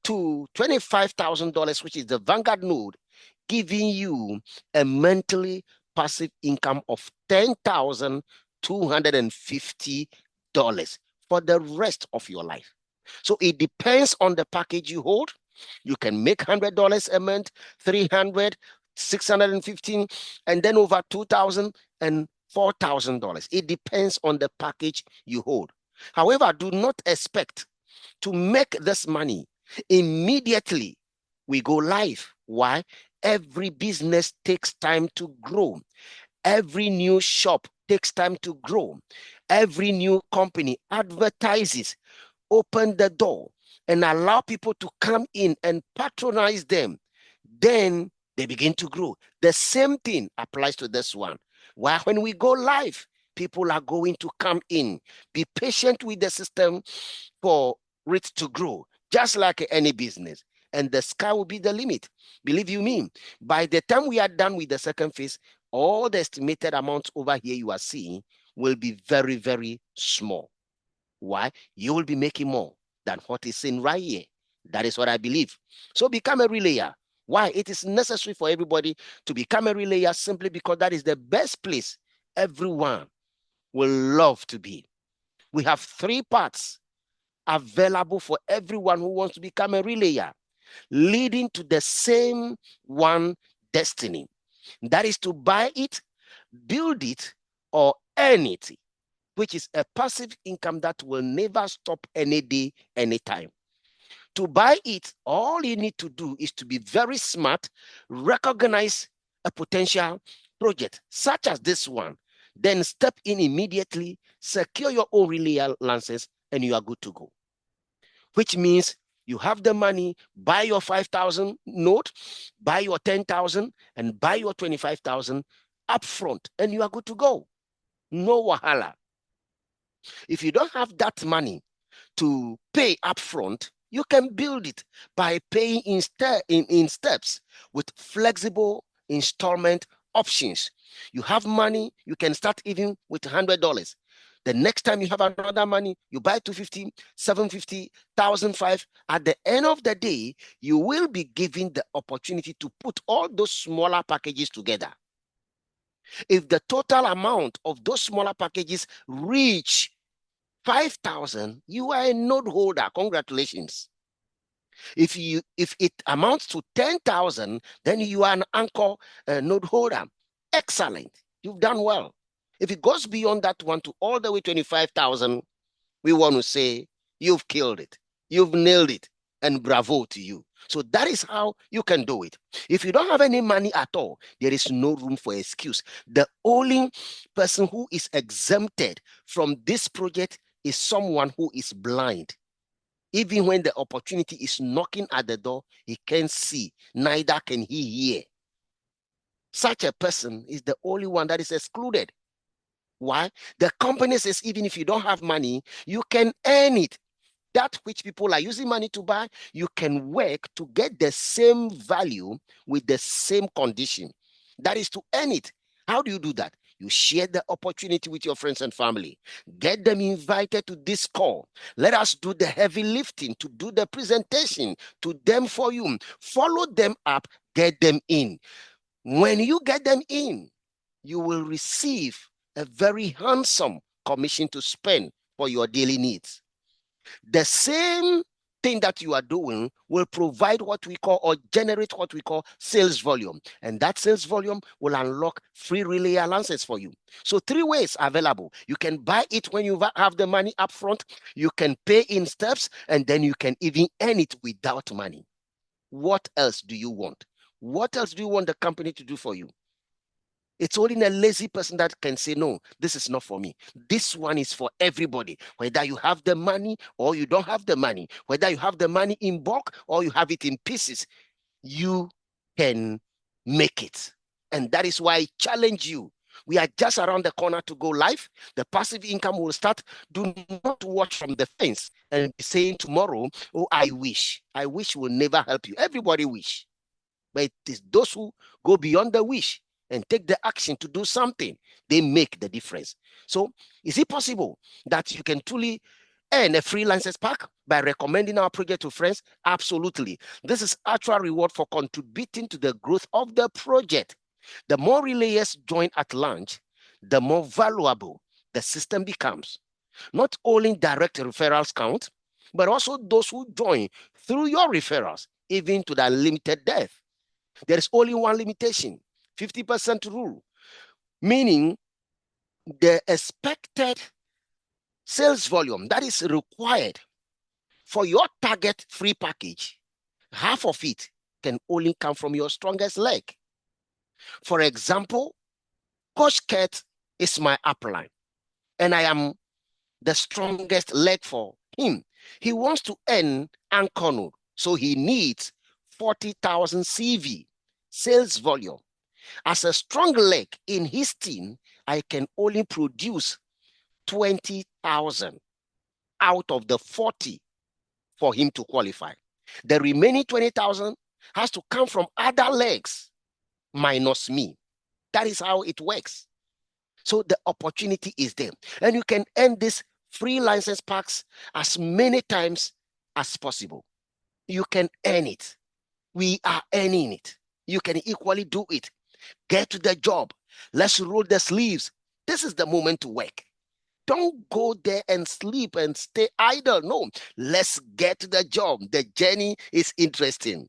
to $25,000, which is the Vanguard node, giving you a monthly passive income of $10,250 for the rest of your life. So it depends on the package you hold. You can make $100 a month, $300, $615, and then over $2,000 and $4,000. It depends on the package you hold. However, do not expect to make this money immediately we go live. Why? Every business takes time to grow. Every new shop takes time to grow. Every new company advertises, open the door, and allow people to come in and patronize them. Then They begin to grow. The same thing applies to this one. Why, when we go live, people are going to come in. Be patient with the system for it to grow, just like any business. And the sky will be the limit. Believe you me, by the time we are done with the second phase, all the estimated amounts over here you are seeing will be very, very small. Why? You will be making more than what is in right here. That is what I believe. So become a relayer. Why? It is necessary for everybody to become a relayer simply because that is the best place everyone will love to be. We have 3 parts available for everyone who wants to become a relayer, leading to the same one destiny. That is to buy it, build it, or earn it, which is a passive income that will never stop any day, anytime. To buy it, all you need to do is to be very smart, recognize a potential project such as this one, then step in immediately, secure your own relayer license, and you are good to go. Which means you have the money, buy your 5,000 note, buy your 10,000, and buy your 25,000 upfront, and you are good to go. No wahala. If you don't have that money to pay upfront, you can build it by paying in steps with flexible installment options. You have money, you can start even with $100. The next time you have another money, you buy 250, 750, 1,005. At the end of the day, you will be given the opportunity to put all those smaller packages together. If the total amount of those smaller packages reach 5,000, you are a node holder. Congratulations. If it amounts to 10,000, then you are an anchor node holder. Excellent. You've done well. If it goes beyond that one to all the way 25,000, we want to say you've killed it. You've nailed it. And bravo to you. So that is how you can do it. If you don't have any money at all, there is no room for excuse. The only person who is exempted from this project is someone who is blind. Even when the opportunity is knocking at the door, he can't see, neither can he hear. Such a person is the only one that is excluded. Why? The company says even if you don't have money, you can earn it. That which people are using money to buy, you can work to get the same value with the same condition. That is to earn it. How do you do that? You share the opportunity with your friends and family. Get them invited to this call. Let us do the heavy lifting to do the presentation to them for you. Follow them up, get them in. When you get them in, you will receive a very handsome commission to spend for your daily needs. The same thing that you are doing will provide what we call or generate what we call sales volume. And that sales volume will unlock free relay allowances for you. So 3 ways available. You can buy it when you have the money up front. You can pay in steps, and then you can even earn it without money. What else do you want? What else do you want the company to do for you? It's only a lazy person that can say, no, this is not for me. This one is for everybody. Whether you have the money or you don't have the money, whether you have the money in bulk or you have it in pieces, you can make it. And that is why I challenge you. We are just around the corner to go live. The passive income will start. Do not watch from the fence and be saying tomorrow, oh, I wish. I wish will never help you. Everybody wish. But it is those who go beyond the wish and take the action to do something, they make the difference. So is it possible that you can truly earn a freelancers pack by recommending our project to friends? Absolutely. This is actual reward for contributing to the growth of the project. The more relayers join at launch, the more valuable the system becomes. Not only direct referrals count, but also those who join through your referrals, even to the unlimited depth. There is only one limitation, 50% rule, meaning the expected sales volume that is required for your target free package, half of it can only come from your strongest leg. For example, Coach Kurt is my upline, and I am the strongest leg for him. He wants to earn Anchor node, so he needs 40,000 CV. sales volume. As a strong leg in his team, I can only produce 20,000 out of the 40 for him to qualify. The remaining 20,000 has to come from other legs minus me. That is how it works. So the opportunity is there. And you can earn this free license packs as many times as possible. You can earn it. We are earning it. You can equally do it. Get to the job. Let's roll the sleeves. This is the moment to work. Don't go there and sleep and stay idle. No, let's get to the job. The journey is interesting.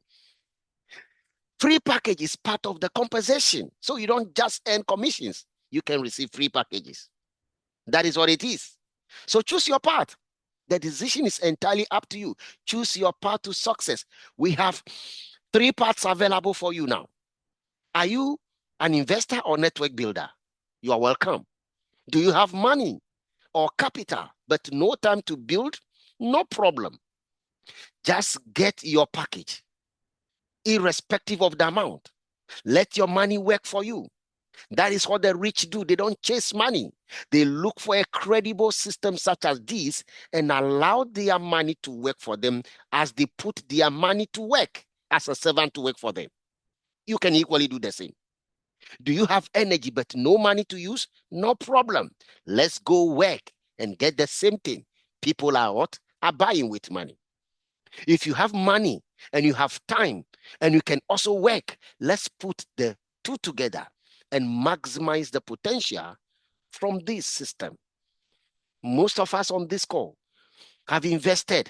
Free package is part of the compensation. So you don't just earn commissions. You can receive free packages. That is what it is. So choose your path. The decision is entirely up to you. Choose your path to success. We have 3 paths available for you now. Are you an investor or network builder? You are welcome. Do you have money or capital, but no time to build? No problem. Just get your package, irrespective of the amount. Let your money work for you. That is what the rich do. They don't chase money. They look for a credible system such as this and allow their money to work for them as they put their money to work as a servant to work for them. You can equally do the same. Do you have energy but no money to use? No problem. Let's go work and get the same thing. People are what? Are buying with money. If you have money and you have time and you can also work, let's put the two together and maximize the potential from this system. Most of us on this call have invested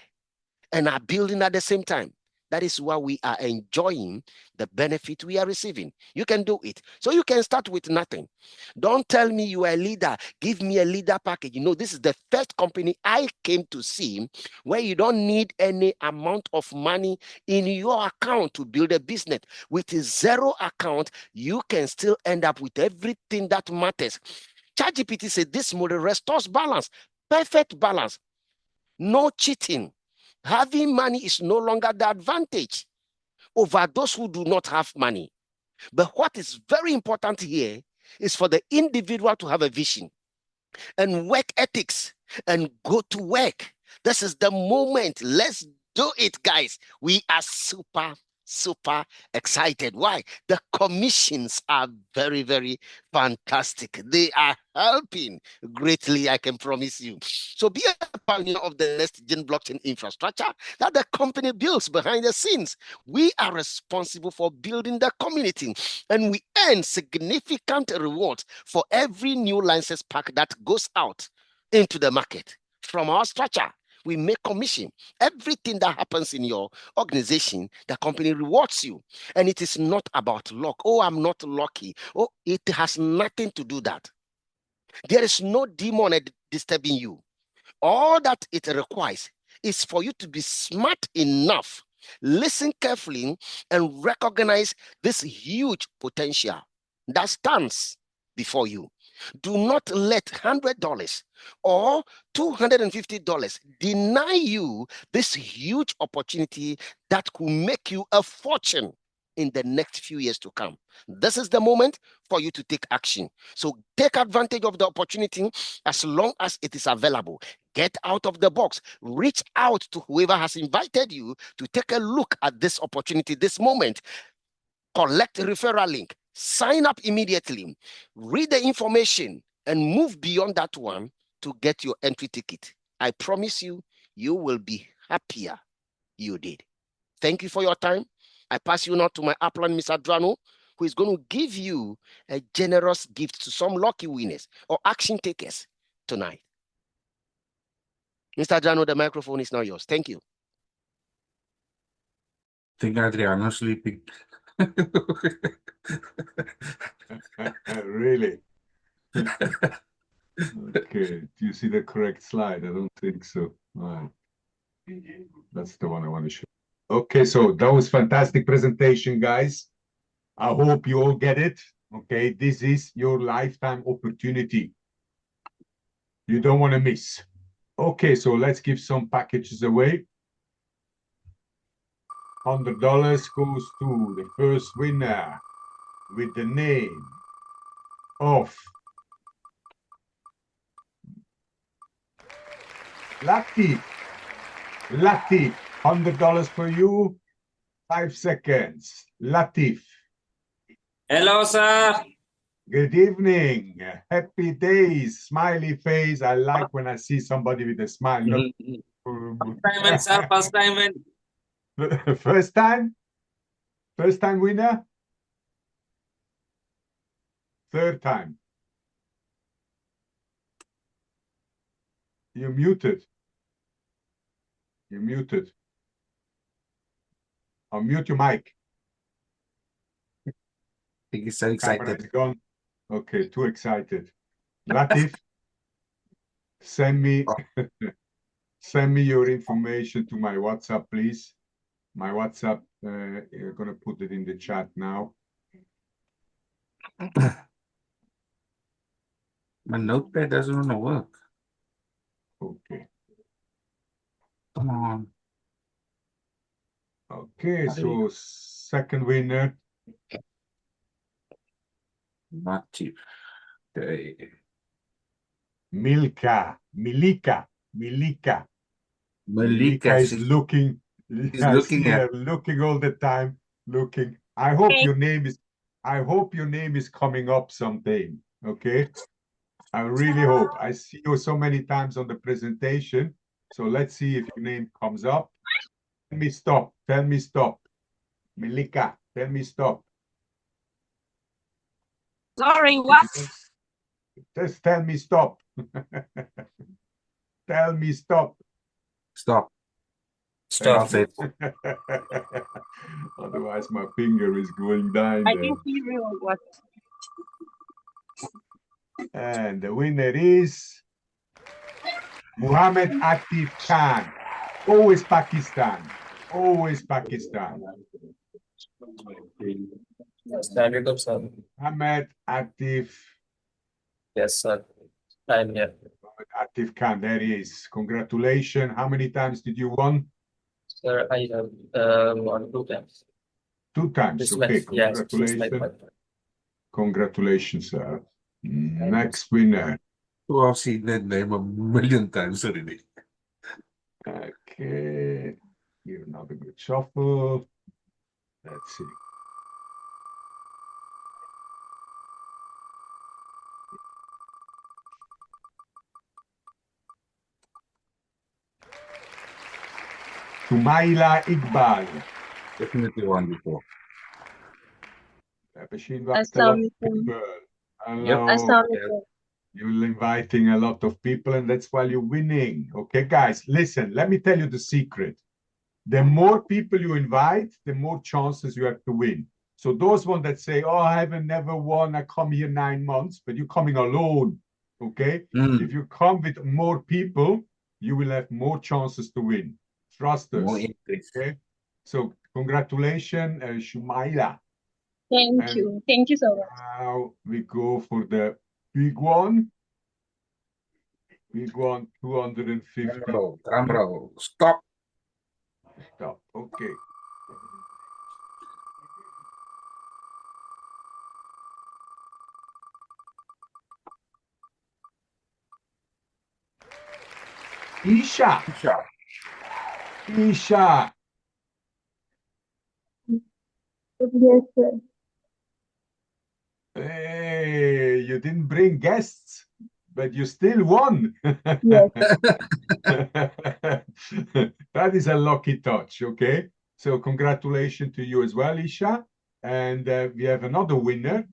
and are building at the same time. That is why we are enjoying the benefit we are receiving. You can do it. So you can start with nothing. Don't tell me you are a leader. Give me a leader package. You know, this is the first company I came to see where you don't need any amount of money in your account to build a business. With a zero account, you can still end up with everything that matters. ChatGPT said this model restores balance, perfect balance, no cheating. Having money is no longer the advantage over those who do not have money. But what is very important here is for the individual to have a vision and work ethics and go to work. This is the moment. Let's do it, guys. We are super excited. Why? The commissions are very, very fantastic. They are helping greatly, I can promise you. So be a pioneer of the next gen blockchain infrastructure that the company builds behind the scenes. We are responsible for building the community, and we earn significant rewards for every new license pack that goes out into the market. From our structure, we make commission. Everything that happens in your organization, the company rewards you. And it is not about luck. Oh, I'm not lucky. Oh, it has nothing to do that. There is no demon disturbing you. All that it requires is for you to be smart enough, listen carefully, and recognize this huge potential that stands before you. Do not let $100 or $250 deny you this huge opportunity that could make you a fortune in the next few years to come. This is the moment for you to take action. So take advantage of the opportunity as long as it is available. Get out of the box. Reach out to whoever has invited you to take a look at this opportunity, this moment. Collect a referral link. Sign up immediately. Read the information and move beyond that one to get your entry ticket. I promise you, you will be happier you did. Thank you for your time. I pass you now to my upline, Mr. Adrano, who is going to give you a generous gift to some lucky winners or action takers tonight. Mr. Adrano, the microphone is now yours. Thank you. I think Adriano's sleeping. Really? Okay. Do you see the correct slide? I don't think so. All right. That's the one I want to show. Okay, so that was fantastic presentation, guys. I hope you all get it. Okay, this is your lifetime opportunity. You don't want to miss. Okay, so let's give some packages away. $100 goes to the first winner with the name of Latif. Latif, $100 for you. 5 seconds. Latif. Hello, sir. Good evening. Happy days. Smiley face. I like when I see somebody with a smile. Simon, sir. First time win. First time? First time winner? Third time. You're muted. You're muted. Unmute your mic. I think he's so Camera excited. is gone. Okay, too excited. Latif, send me send me your information to my WhatsApp, please. My WhatsApp, you're gonna put it in the chat now. My notepad doesn't want to work. Okay. Come on. Okay, so second winner. Not cheap. Okay. Milika. Milika Malika, is she's looking. I looking see at. her looking all the time. Looking. I hope your name is coming up someday. Okay. I really hope. I see you so many times on the presentation. So let's see if your name comes up. Tell me stop. Tell me stop. Milika, tell me stop. Sorry, what? Just tell me stop. Tell me stop. Stop. Stop. That's it. Otherwise, my finger is going down I there. didn't hear you. What? And the winner is Muhammad Atif Khan. Always Pakistan. Always Pakistan. Stand up, sir. Muhammad Atif. Yes, sir. I'm here. Atif Khan, there he is. Congratulations. How many times did you won? Sir, I have won 2 times. 2 times. This Okay, match, yes, this congratulations. match. Congratulations, sir. Next winner. Oh, I've seen that name a million times already. Okay. Give another good shuffle. Let's see. Sumaila Iqbal. Definitely won before. She invited a lot of Assalamualaikum. people. Hello. Yep. Assalamualaikum. You're inviting a lot of people, and that's why you're winning. Okay, guys, listen, let me tell you the secret. The more people you invite, the more chances you have to win. So those ones that say, oh, I haven't never won, I come here 9 months, but you're coming alone. Okay? If you come with more people, you will have more chances to win. Trust us. More increase. Okay? So congratulations, Shumaila. Thank And you. Thank you so much. now we go for the big one. Big one, 250. Drum roll. Stop. Stop. Okay. Isha. Isha. Yes, sir. Hey, you didn't bring guests, but you still won. Yes. That is a lucky touch, okay? So congratulations to you as well, Isha. And we have another winner.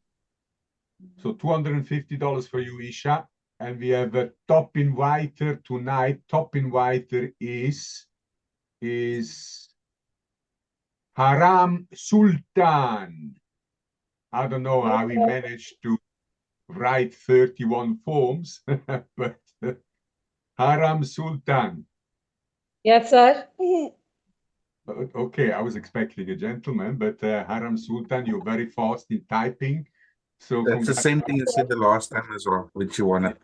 So $250 for you, Isha. And we have a top inviter tonight. Top inviter is Haram Sultan. I don't know how he managed to write 31 forms, but Haram Sultan. Yes, sir. Okay, I was expecting a gentleman, but Haram Sultan, you're very fast in typing. So That's the same thing you said the last time as well, which you won it.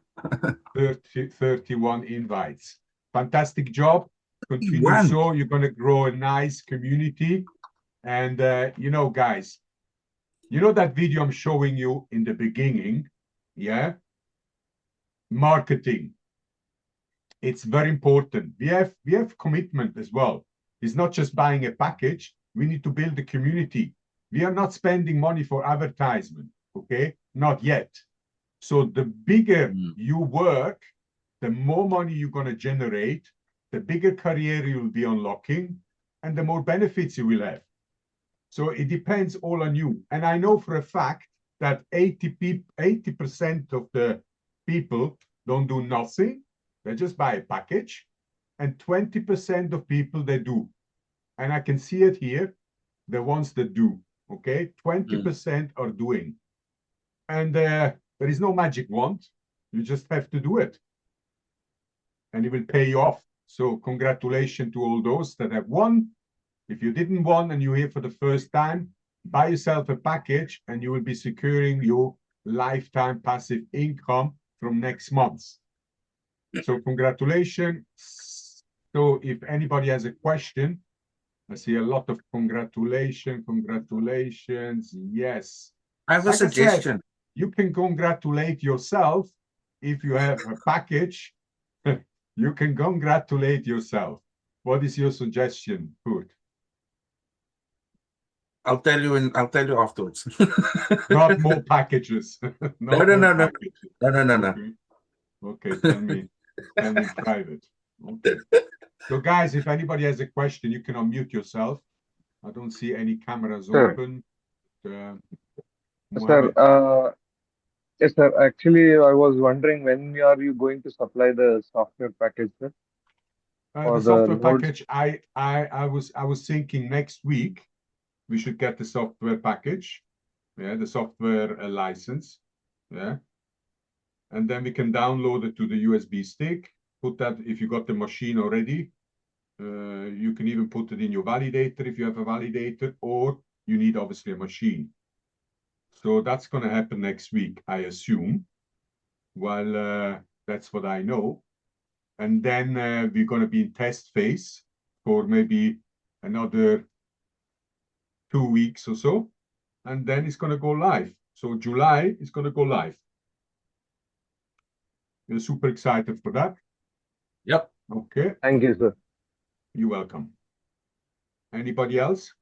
31 invites. Fantastic job. Continue want. so. You're going to grow a nice community. And, you know, guys, you know that video I'm showing you in the beginning? Yeah? Marketing. It's very important. We have commitment as well. It's not just buying a package. We need to build a community. We are not spending money for advertisement, okay? Not yet. So the bigger you work, the more money you're going to generate, the bigger career you'll be unlocking, and the more benefits you will have. So it depends all on you. And I know for a fact that 80% of the people don't do nothing. They just buy a package. And 20% of people, they do. And I can see it here, the ones that do, okay? 20% are doing. And there is no magic wand. You just have to do it. And it will pay you off. So congratulations to all those that have won. If you didn't won and you're here for the first time, buy yourself a package and you will be securing your lifetime passive income from next month. So congratulations. So if anybody has a question, I see a lot of congratulations. Yes. I have a Like I said, suggestion. you can congratulate yourself if you have a package. You can congratulate yourself. What is your suggestion, Kurt? I'll tell you afterwards. Not more packages. No. No. Okay. Okay, tell me private. Okay. So guys, if anybody has a question, you can unmute yourself. I don't see any cameras open. Sir, Mohammed? yes, sir. Actually, I was wondering when are you going to supply the software package, sir? The software package, I was thinking next week we should get the software package, yeah, the software license, yeah, and then we can download it to the USB stick. Put that if you got the machine already. You can even put it in your validator if you have a validator, or you need obviously a machine. So that's going to happen next week, I assume. Well, that's what I know. And then we're going to be in test phase for maybe another 2 weeks or so. And then it's going to go live. So July is going to go live. We're super excited for that. Yep. Okay. Thank you, sir. You're welcome. Anybody else?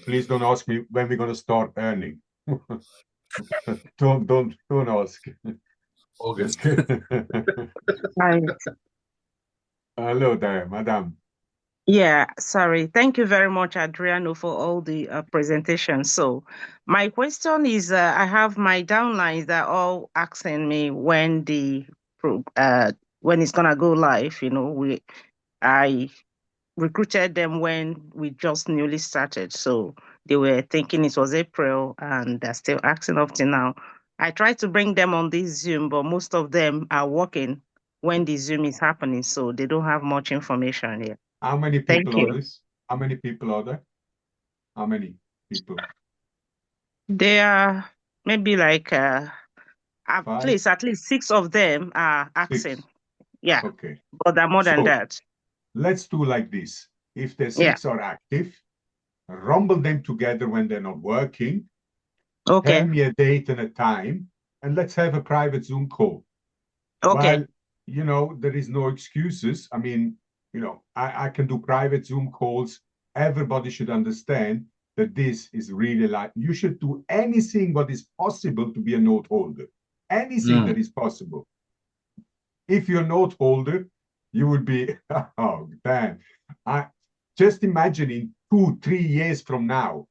Please don't ask me when we're going to start earning. don't ask. August. Hi. Hello there, madam. Yeah, sorry. Thank you very much, Adriano, for all the presentations. So my question is, I have my downlines that are all asking me when when it's gonna go live. You know, I recruited them when we just newly started, so they were thinking it was April, and they're still asking up to now. I tried to bring them on this Zoom, but most of them are working when the Zoom is happening, so they don't have much information yet. How many Thank people are you. this? How many people are there? How many people? There are maybe like at Five? least 6 of them are asking. 6. Yeah, Okay. but there are more than So that. let's do like this. If the Yeah. 6 are active, rumble them together when they're not working. Okay. Tell me a date and a time, and let's have a private Zoom call. Okay. Well, you know, there is no excuses. I mean, you know, I can do private Zoom calls. Everybody should understand that this is really like, you should do anything what is possible to be a note holder. Anything that is possible. If you're a note holder, you would be, oh, damn. Just imagine in 2-3 years from now,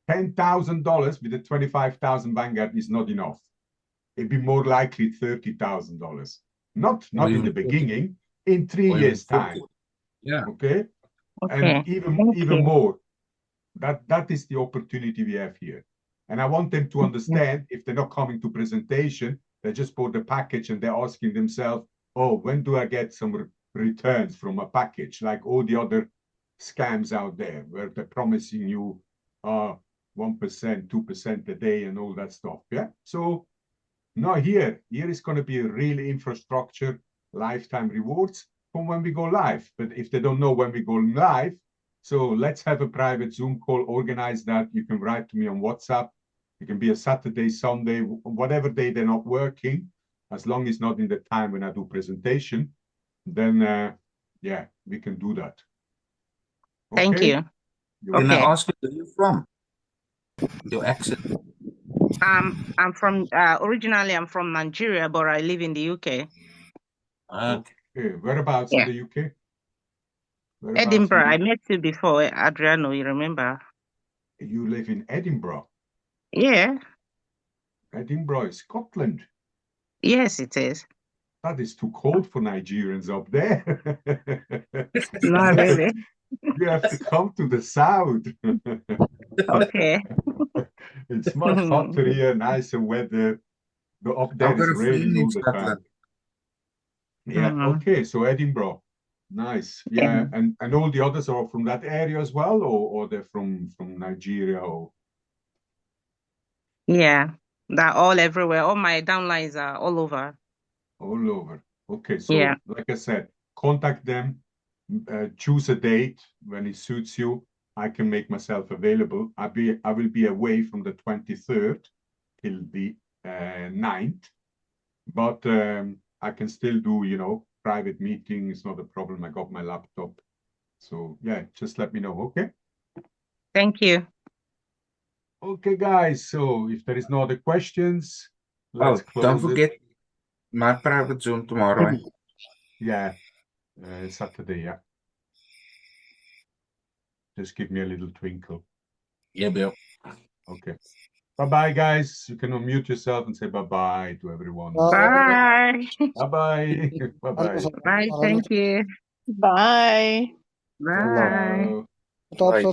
$10,000 with a 25,000 Vanguard is not enough. It'd be more likely $30,000. Not in the beginning, in 3 years' time. Yeah. Okay. Okay. And even more. That is the opportunity we have here. And I want them to understand, if they're not coming to presentation, they just bought the package and they're asking themselves, oh, when do I get some returns from a package? Like all the other scams out there where they're promising you 1%, 2% a day and all that stuff. Yeah. So No, here is going to be real infrastructure, lifetime rewards from when we go live. But if they don't know when we go live, so let's have a private Zoom call, organize that. You can write to me on WhatsApp. It can be a Saturday, Sunday, whatever day they're not working, as long as not in the time when I do presentation, then yeah, we can do that. Thank Okay? you. Can I Okay. ask you where you're from? Your accent. I'm from originally I'm from Nigeria, but I live in the UK. Okay. Whereabouts Yeah. in the UK? Whereabouts in Edinburgh. the I met you before, Adriano, you remember? You live in Edinburgh. Yeah. Edinburgh is Scotland. Yes, it is. That is too cold for Nigerians up there. Not really. You have to come to the south. Okay. It's much hotter here, nicer weather. The up there I've got is a friend raining in all the time. Scotland. Yeah, Mhm. okay, so Edinburgh. Nice. Yeah, and all the others are from that area as well, or they're from Nigeria or Yeah. They're all everywhere. All my downlines are all over. all over. Okay, so Yeah. like I said, contact them, choose a date when it suits you. I can make myself available. I will be away from the 23rd till the 9th, but I can still do, you know, private meetings, not a problem. I got my laptop. So yeah, just let me know, okay? Thank you. Okay, guys, so if there is no other questions, Oh, let's don't close it. forget my private Zoom tomorrow. Eh? Yeah, Saturday, yeah. Just give me a little twinkle. Yeah, Bill. Okay. Bye-bye, guys. You can unmute yourself and say bye-bye to everyone. Bye. Bye-bye. Bye-bye. Bye. Thank you. Bye. Bye. Ciao. Bye.